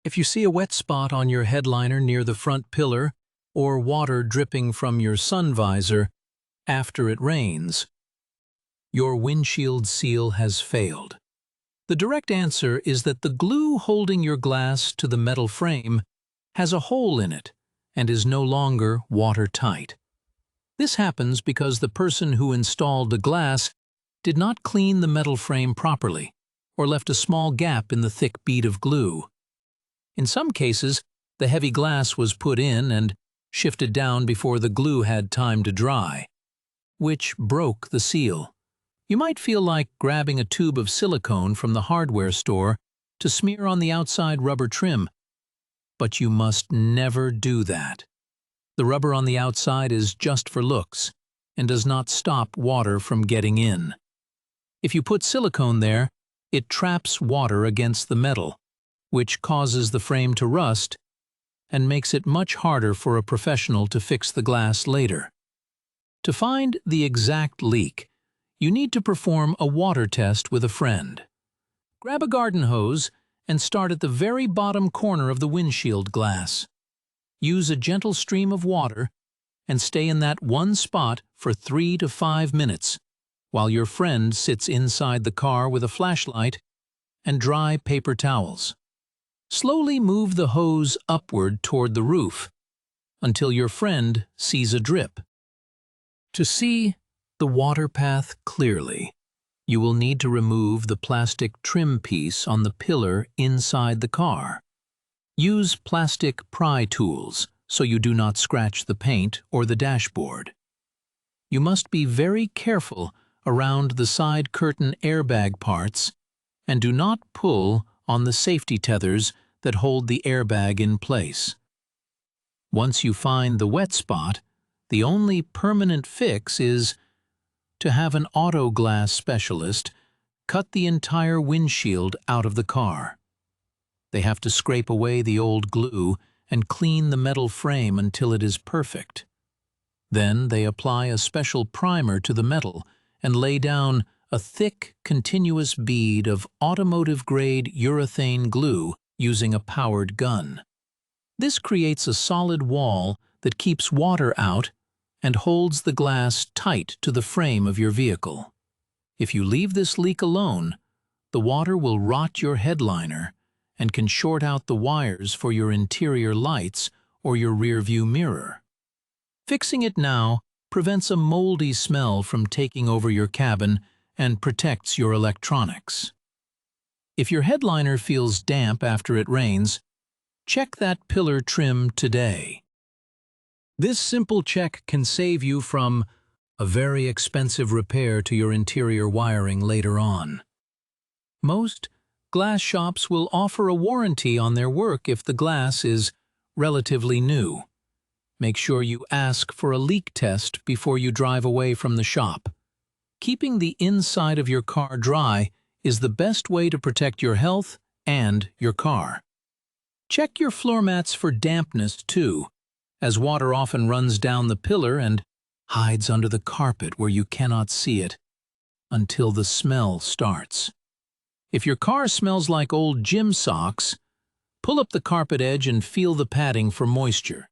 If you see a wet spot on your headliner near the front pillar or water dripping from your sun visor after it rains, your windshield seal has failed. The direct answer is that the glue holding your glass to the metal frame has a hole in it and is no longer watertight. This happens because the person who installed the glass did not clean the metal frame properly or left a small gap in the thick bead of glue. In some cases, the heavy glass was put in and shifted down before the glue had time to dry, which broke the seal. You might feel like grabbing a tube of silicone from the hardware store to smear on the outside rubber trim, but you must never do that. The rubber on the outside is just for looks and does not stop water from getting in. If you put silicone there, it traps water against the metal, which causes the frame to rust and makes it much harder for a professional to fix the glass later. To find the exact leak, you need to perform a water test with a friend. Grab a garden hose and start at the very bottom corner of the windshield glass. Use a gentle stream of water and stay in that one spot for 3 to 5 minutes while your friend sits inside the car with a flashlight and dry paper towels. Slowly move the hose upward toward the roof until your friend sees a drip. To see the water path clearly, you will need to remove the plastic trim piece on the pillar inside the car. Use plastic pry tools so you do not scratch the paint or the dashboard. You must be very careful around the side curtain airbag parts and do not pull on the safety tethers that hold the airbag in place. Once you find the wet spot, the only permanent fix is to have an auto glass specialist cut the entire windshield out of the car. They have to scrape away the old glue and clean the metal frame until it is perfect. Then they apply a special primer to the metal and lay down a thick, continuous bead of automotive-grade urethane glue using a powered gun. This creates a solid wall that keeps water out and holds the glass tight to the frame of your vehicle. If you leave this leak alone, the water will rot your headliner and can short out the wires for your interior lights or your rearview mirror. Fixing it now prevents a moldy smell from taking over your cabin and protects your electronics. If your headliner feels damp after it rains, check that pillar trim today. This simple check can save you from a very expensive repair to your interior wiring later on. Most glass shops will offer a warranty on their work if the glass is relatively new. Make sure you ask for a leak test before you drive away from the shop. Keeping the inside of your car dry is the best way to protect your health and your car. Check your floor mats for dampness too, as water often runs down the pillar and hides under the carpet where you cannot see it until the smell starts. If your car smells like old gym socks, pull up the carpet edge and feel the padding for moisture.